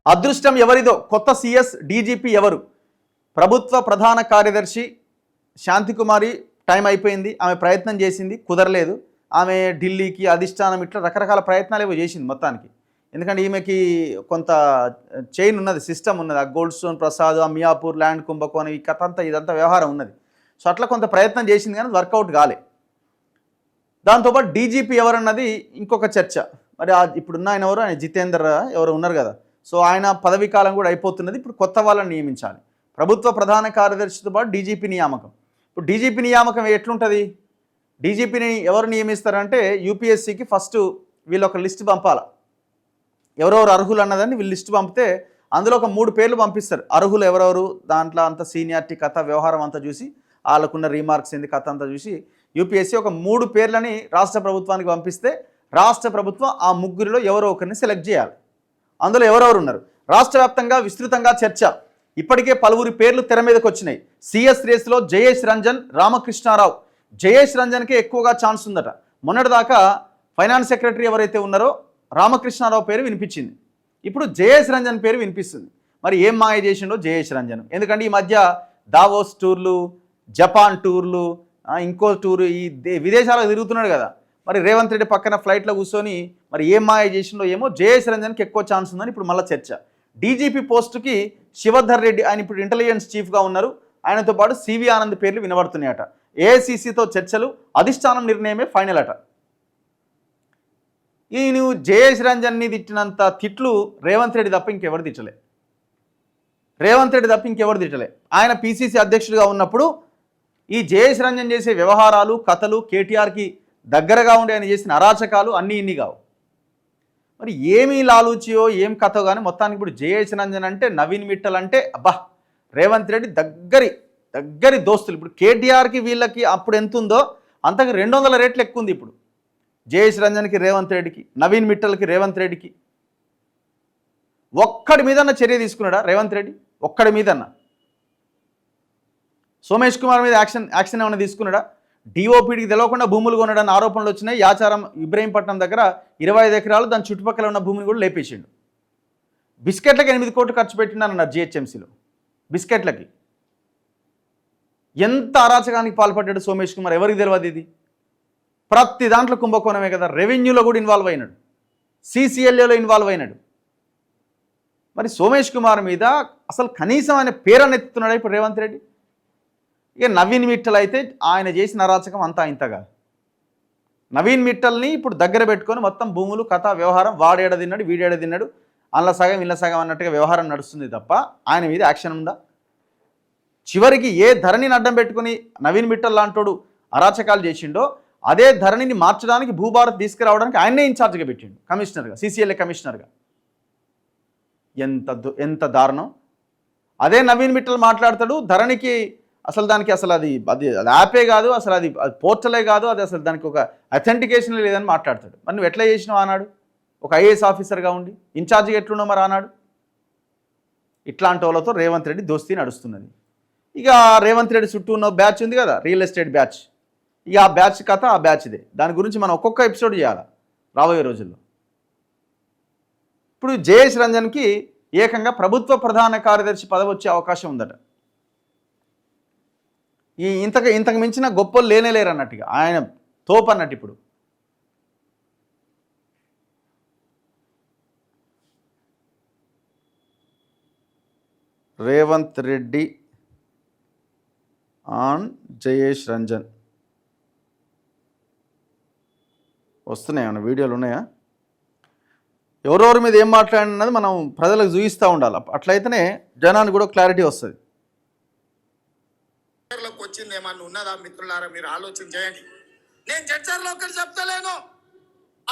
అదృష్టం ఎవరిదో కొత్త సీఎస్ డీజీపీ ఎవరు? ప్రభుత్వ ప్రధాన కార్యదర్శి శాంతికుమారి టైం అయిపోయింది. ఆమె ప్రయత్నం చేసింది, కుదరలేదు. ఆమె ఢిల్లీకి అధిష్టానం ఇట్లా రకరకాల ప్రయత్నాలు ఏవో చేసింది మొత్తానికి. ఎందుకంటే ఈమెకి కొంత చైన్ ఉన్నది, సిస్టమ్ ఉన్నది. ఆ గోల్డ్ స్టోన్ ప్రసాద్, ఆ మియాపూర్ ల్యాండ్ కుంభకోణం, ఈ కథ అంతా ఇదంతా వ్యవహారం ఉన్నది. సో అట్లా కొంత ప్రయత్నం చేసింది కానీ వర్కౌట్ కాలే. దాంతోపాటు డీజీపీ ఎవరన్నది ఇంకొక చర్చ. మరి ఇప్పుడున్న ఆయన ఎవరు, ఆయన జితేందర్ ఎవరు ఉన్నారు కదా, సో ఆయన పదవీ కాలం కూడా అయిపోతున్నది. ఇప్పుడు కొత్త వాళ్ళని నియమించాలి. ప్రభుత్వ ప్రధాన కార్యదర్శితో పాటు డీజీపీ నియామకం. ఇప్పుడు డీజీపీ నియామకం ఎట్లుంటుంది? డీజీపీని ఎవరు నియమిస్తారంటే యూపీఎస్సీకి ఫస్ట్ వీళ్ళు ఒక లిస్ట్ పంపాలి, ఎవరెవరు అర్హులు అన్నదాన్ని వీళ్ళు లిస్ట్ పంపితే అందులో ఒక 3 పేర్లు పంపిస్తారు. అర్హులు ఎవరెవరు, దాంట్లో అంత సీనియారిటీ కథ వ్యవహారం అంతా చూసి, వాళ్ళకున్న రీమార్క్స్ ఏంది కథ అంతా చూసి యూపీఎస్సీ ఒక 3 పేర్లని రాష్ట్ర ప్రభుత్వానికి పంపిస్తే రాష్ట్ర ప్రభుత్వం ఆ 3గురిలో ఎవరో ఒకరిని సెలెక్ట్ చేయాలి. అందులో ఎవరెవరు ఉన్నారు? రాష్ట్ర వ్యాప్తంగా విస్తృతంగా చర్చ. ఇప్పటికే పలువురి పేర్లు తెర మీదకి వచ్చినాయి. సిఎస్ రేసులో జయేష్ రంజన్, రామకృష్ణారావు. జయేష్ రంజన్కే ఎక్కువగా ఛాన్స్ ఉందట. మొన్నటిదాకా ఫైనాన్స్ సెక్రటరీ ఎవరైతే ఉన్నారో రామకృష్ణారావు పేరు వినిపించింది. ఇప్పుడు జయేష్ రంజన్ పేరు వినిపిస్తుంది. మరి ఏం మాయ చేసిండో జయేష్ రంజన్? ఎందుకంటే ఈ మధ్య దావోస్ టూర్లు, జపాన్ టూర్లు, ఇంకో టూరు, ఈ విదేశాలకు తిరుగుతున్నాడు కదా. మరి రేవంత్ రెడ్డి పక్కన ఫ్లైట్లో కూర్చొని మరి ఏం మాయ చేసిండో ఏమో. జయేష్ రంజన్కి ఎక్కువ ఛాన్స్ ఉందని ఇప్పుడు మళ్ళీ చర్చ. డీజీపీ పోస్టుకి శివధర్ రెడ్డి, ఆయన ఇప్పుడు ఇంటెలిజెన్స్ చీఫ్గా ఉన్నారు. ఆయనతో పాటు సివి ఆనంద్ పేర్లు వినబడుతున్నాయట. ఏఐసీసీతో చర్చలు, అధిష్టానం నిర్ణయమే ఫైనల్ అట. ఈ నువ్వు జయేష్ రంజన్ని తిట్టినంత తిట్లు రేవంత్ రెడ్డి తప్ప ఇంకెవరు తిట్టలే. ఆయన పీసీసీ అధ్యక్షుడిగా ఉన్నప్పుడు ఈ జయేష్ రంజన్ చేసే వ్యవహారాలు, కథలు, కేటీఆర్కి దగ్గరగా ఉండి ఆయన చేసిన అరాచకాలు అన్నీ ఇన్ని కావు. మరి ఏమీ లాలూచియో ఏం కథో కానీ మొత్తానికి ఇప్పుడు జయేష్ రంజన్ అంటే, నవీన్ మిట్టల్ అంటే అబ్బా రేవంత్ రెడ్డి దగ్గరి దోస్తులు. ఇప్పుడు కేటీఆర్కి వీళ్ళకి అప్పుడు ఎంత ఉందో అంతకు 200 రెట్లు ఎక్కువ ఉంది ఇప్పుడు జయేష్ రంజన్కి, రేవంత్ రెడ్డికి, నవీన్ మిట్టల్కి, రేవంత్ రెడ్డికి. ఒక్కడి మీదన్న చర్య తీసుకున్నాడా రేవంత్ రెడ్డి? ఒక్కడి మీదన్న. సోమేష్ కుమార్ మీద యాక్షన్ ఏమైనా తీసుకున్నాడా? డిఓపీడికి తెలియకుండా భూములు కొనడానికి ఆరోపణలు వచ్చినాయి. యాచారం ఇబ్రహీంపట్నం దగ్గర 25 ఎకరాలు, దాని చుట్టుపక్కల ఉన్న భూమిని కూడా లేపేసిండు. బిస్కెట్లకి 8 కోట్లు ఖర్చు పెట్టిండన్నారు జిహెచ్ఎంసీలో. బిస్కెట్లకి ఎంత అరాచకానికి పాల్పడ్డాడు సోమేష్ కుమార్, ఎవరికి తెలియదు ఇది? ప్రతి దాంట్లో కుంభకోణమే కదా. రెవెన్యూలో కూడా ఇన్వాల్వ్ అయినాడు, సీసీఎల్ఏలో ఇన్వాల్వ్ అయినాడు. మరి సోమేష్ కుమార్ మీద అసలు కనీసం ఆయన పేరని ఎత్తుతున్నాడు ఇప్పుడు రేవంత్ రెడ్డి. ఇక నవీన్ మిట్టల్ అయితే ఆయన చేసిన అరాచకం అంతా ఇంతగా. నవీన్ మిట్టల్ని ఇప్పుడు దగ్గర పెట్టుకొని మొత్తం భూములు, కథ, వ్యవహారం, వాడేడ తిన్నాడు, వీడేడ తిన్నాడు, అందులో సగం ఇళ్ళ సగం అన్నట్టుగా వ్యవహారం నడుస్తుంది తప్ప ఆయన మీద యాక్షన్ ఉందా? చివరికి ఏ ధరణిని అడ్డం పెట్టుకుని నవీన్ మిట్టల్ లాంటోడు అరాచకాలు చేసిండో అదే ధరణిని మార్చడానికి, భూభారత్ తీసుకురావడానికి ఆయన్నే ఇన్ఛార్జ్గా పెట్టిండు, కమిషనర్గా, సీసీఎల్ఏ కమిషనర్గా. ఎంత దారుణం. అదే నవీన్ మిట్టల్ మాట్లాడతాడు ధరణికి అసలు దానికి అసలు అది యాపే కాదు, అసలు అది పోర్టలే కాదు, అది అసలు దానికి ఒక అథెంటికేషన్ లేదని మాట్లాడతాడు. మరి నువ్వు ఎట్లా చేసినావు ఆనాడు ఒక ఐఏఎస్ ఆఫీసర్గా ఉండి? ఇన్ఛార్జిగా ఎట్లున్నావు మరి ఆనాడు? ఇట్లాంటి వాళ్ళతో రేవంత్ రెడ్డి దోస్తీ నడుస్తున్నది. ఇక రేవంత్ రెడ్డి చుట్టూ ఉన్న బ్యాచ్ ఉంది కదా, రియల్ ఎస్టేట్ బ్యాచ్. ఇక ఆ బ్యాచ్ కథ ఆ బ్యాచ్దే. దాని గురించి మనం ఒక్కొక్క ఎపిసోడ్ చేయాలి రాబోయే రోజుల్లో. ఇప్పుడు జయేష్ రంజన్కి ఏకంగా ప్రభుత్వ ప్రధాన కార్యదర్శి పదవి వచ్చే అవకాశం ఉందట. ఇంతకు మించిన గొప్పలు లేరు అన్నట్టుగా, ఆయన తోపు అన్నట్టు. ఇప్పుడు రేవంత్ రెడ్డి ఆన్ జయేష్ రంజన్ వస్తున్నాయా, వీడియోలు ఉన్నాయా? ఎవరెవరి మీద ఏం మాట్లాడినది మనం ప్రజలకు చూపిస్తూ ఉండాలి. అట్లయితేనే జనానికి కూడా క్లారిటీ వస్తుంది. వచ్చింది ఏమన్నా ఉన్నదా మిత్రులారా? మీరు ఆలోచన చేయండి. నేను చర్చలో ఒకటి చెప్తలేను.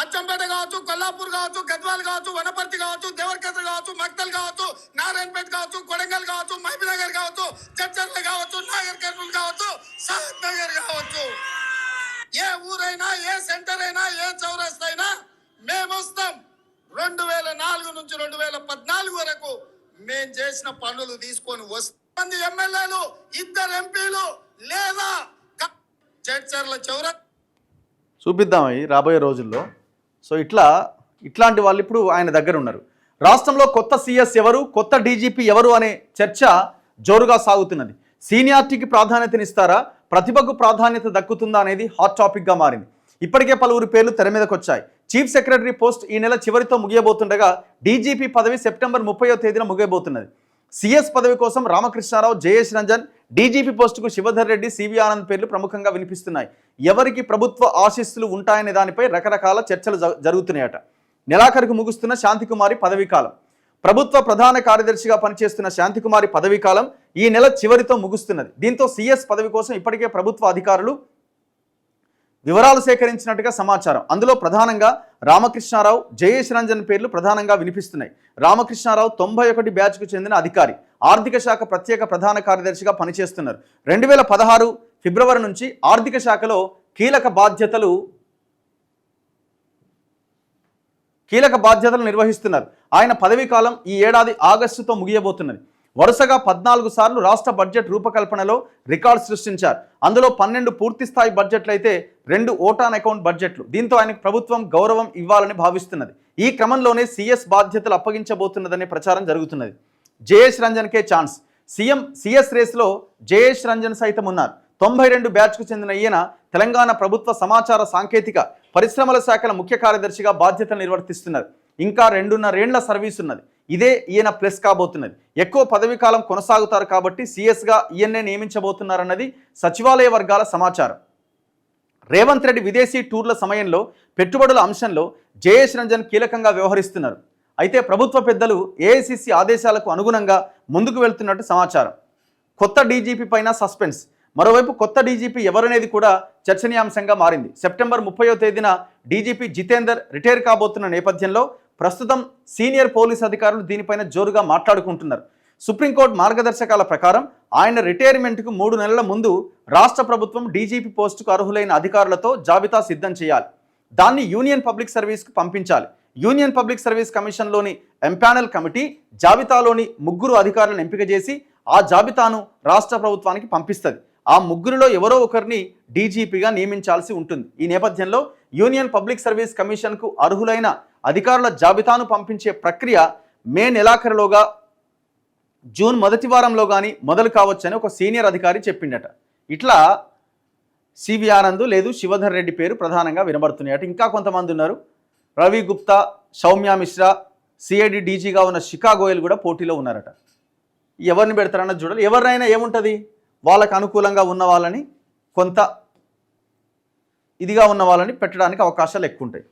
అచ్చంపేట కావచ్చు, కొల్లాపూర్ కావచ్చు, గద్వాల్ కావచ్చు, వనపర్తి కావచ్చు, దేవరకద్ర కావచ్చు, మక్తల్ కావచ్చు, నారాయణపేట కావచ్చు, కొడంగల్ కావచ్చు, మహబూబ్నగర్ కావచ్చు, చర్చర్ల కావచ్చు, నాగర్ కర్నూలు కావచ్చు, సాద్ నగర్ కావచ్చు, ఏ ఊరైనా, ఏ సెంటర్ అయినా, ఏ చౌరస్తా అయినా మేము వస్తాం. 2004 నుంచి 2014 వరకు మేము చేసిన పనులు తీసుకొని వస్తాం. ఎమ్మెల్యేలు, 2 ఎంపీలు లేదా చర్చర్ల చౌరస్తా చూపిద్దాం రాబోయే రోజుల్లో. సో ఇట్లాంటి వాళ్ళు ఇప్పుడు ఆయన దగ్గర ఉన్నారు. రాష్ట్రంలో కొత్త సీఎస్ ఎవరు, కొత్త డీజీపీ ఎవరు అనే చర్చ జోరుగా సాగుతున్నది. సీనియారిటీకి ప్రాధాన్యతనిస్తారా, ప్రతిభకు ప్రాధాన్యత దక్కుతుందా అనేది హాట్ టాపిక్గా మారింది. ఇప్పటికే పలువురు పేర్లు తెర మీదకి వచ్చాయి. చీఫ్ సెక్రటరీ పోస్ట్ ఈ నెల చివరితో ముగియబోతుండగా డీజీపీ పదవి సెప్టెంబర్ 30వ తేదీన ముగియబోతున్నది. సీఎస్ పదవి కోసం రామకృష్ణారావు, జయేష్ రంజన్, డీజీపీ పోస్టుకు శివధర్ రెడ్డి, సివి ఆనంద్ పేర్లు ప్రముఖంగా వినిపిస్తున్నాయి. ఎవరికి ప్రభుత్వ ఆశీస్సులు ఉంటాయనే దానిపై రకరకాల చర్చలు జరుగుతున్నాయట. నెలాఖరుకు ముగుస్తున్న శాంతికుమారి పదవీకాలం. ప్రభుత్వ ప్రధాన కార్యదర్శిగా పనిచేస్తున్న శాంతికుమారి పదవీకాలం ఈ నెల చివరితో ముగుస్తున్నది. దీంతో సీఎస్ పదవి కోసం ఇప్పటికే ప్రభుత్వ అధికారులు వివరాలు సేకరించినట్టుగా సమాచారం. అందులో ప్రధానంగా రామకృష్ణారావు, జయేష్ రంజన్ పేర్లు ప్రధానంగా వినిపిస్తున్నాయి. రామకృష్ణారావు 91 బ్యాచ్కు చెందిన అధికారి, ఆర్థిక శాఖ ప్రత్యేక ప్రధాన కార్యదర్శిగా పనిచేస్తున్నారు. 2016 ఫిబ్రవరి నుంచి ఆర్థిక శాఖలో కీలక బాధ్యతలు నిర్వహిస్తున్నారు. ఆయన పదవీ కాలం ఈ ఏడాది ఆగస్టుతో ముగియబోతున్నది. వరుసగా 14 సార్లు రాష్ట్ర బడ్జెట్ రూపకల్పనలో రికార్డు సృష్టించారు. అందులో 12 పూర్తి స్థాయి బడ్జెట్లు అయితే 2 ఓటాన్ అకౌంట్ బడ్జెట్లు. దీంతో ఆయనకు ప్రభుత్వం గౌరవం ఇవ్వాలని భావిస్తున్నది. ఈ క్రమంలోనే సీఎస్ బాధ్యతలు అప్పగించబోతున్నదనే ప్రచారం జరుగుతున్నది. జయేష్ రంజన్కే ఛాన్స్. సీఎస్ రేసులో జయేష్ రంజన్ సైతం ఉన్నారు. 92 బ్యాచ్కు చెందిన ఈయన తెలంగాణ ప్రభుత్వ సమాచార సాంకేతిక పరిశ్రమల శాఖల ముఖ్య కార్యదర్శిగా బాధ్యతలు నిర్వర్తిస్తున్నారు. ఇంకా 2.5 ఏళ్ల సర్వీస్ ఉన్నది. ఇదే ఈయన ప్లస్ కాబోతున్నది. ఎక్కువ పదవీ కాలం కొనసాగుతారు కాబట్టి సీఎస్గా ఈయన్నే నియమించబోతున్నారన్నది సచివాలయ వర్గాల సమాచారం. రేవంత్ రెడ్డి విదేశీ టూర్ల సమయంలో పెట్టుబడుల అంశంలో జయేష్ రంజన్ కీలకంగా వ్యవహరిస్తున్నారు. అయితే ప్రభుత్వ పెద్దలు ఏఐసిసి ఆదేశాలకు అనుగుణంగా ముందుకు వెళ్తున్నట్టు సమాచారం. కొత్త డీజీపీ పైన సస్పెన్స్. మరోవైపు కొత్త డీజీపీ ఎవరనేది కూడా చర్చనీయాంశంగా మారింది. సెప్టెంబర్ 30వ తేదీన డీజీపీ జితేందర్ రిటైర్ కాబోతున్న నేపథ్యంలో ప్రస్తుతం సీనియర్ పోలీస్ అధికారులు దీనిపైన జోరుగా మాట్లాడుకుంటున్నారు. సుప్రీంకోర్టు మార్గదర్శకాల ప్రకారం ఆయన రిటైర్మెంట్కు 3 నెలల ముందు రాష్ట్ర ప్రభుత్వం డీజీపీ పోస్టుకు అర్హులైన అధికారులతో జాబితా సిద్ధం చేయాలి. దాన్ని యూనియన్ పబ్లిక్ సర్వీస్కు పంపించాలి. యూనియన్ పబ్లిక్ సర్వీస్ కమిషన్లోని ఎంపానల్ కమిటీ జాబితాలోని 3 అధికారులను ఎంపిక చేసి ఆ జాబితాను రాష్ట్ర ప్రభుత్వానికి పంపిస్తుంది. ఆ 3లో ఎవరో ఒకరిని డీజీపీగా నియమించాల్సి ఉంటుంది. ఈ నేపథ్యంలో యూనియన్ పబ్లిక్ సర్వీస్ కమిషన్కు అర్హులైన అధికారుల జాబితాను పంపించే ప్రక్రియ మే నెలాఖరులోగా జూన్ మొదటి వారంలో కానీ మొదలు కావచ్చని ఒక సీనియర్ అధికారి చెప్పిండట. ఇట్లా సివి ఆనంద్ లేదు శివధర్ రెడ్డి పేరు ప్రధానంగా వినబడుతున్నాయట. ఇంకా కొంతమంది ఉన్నారు. రవి గుప్తా, సౌమ్య మిశ్రా, సిఐడి డీజీగా ఉన్న శిఖా గోయల్ కూడా పోటీలో ఉన్నారట. ఎవరిని పెడతారన్నది చూడాలి. ఎవరినైనా ఏముంటుంది, వాళ్ళకు అనుకూలంగా ఉన్న వాళ్ళని, కొంత ఇదిగా ఉన్న వాళ్ళని పెట్టడానికి అవకాశాలు ఎక్కువ ఉంటాయి.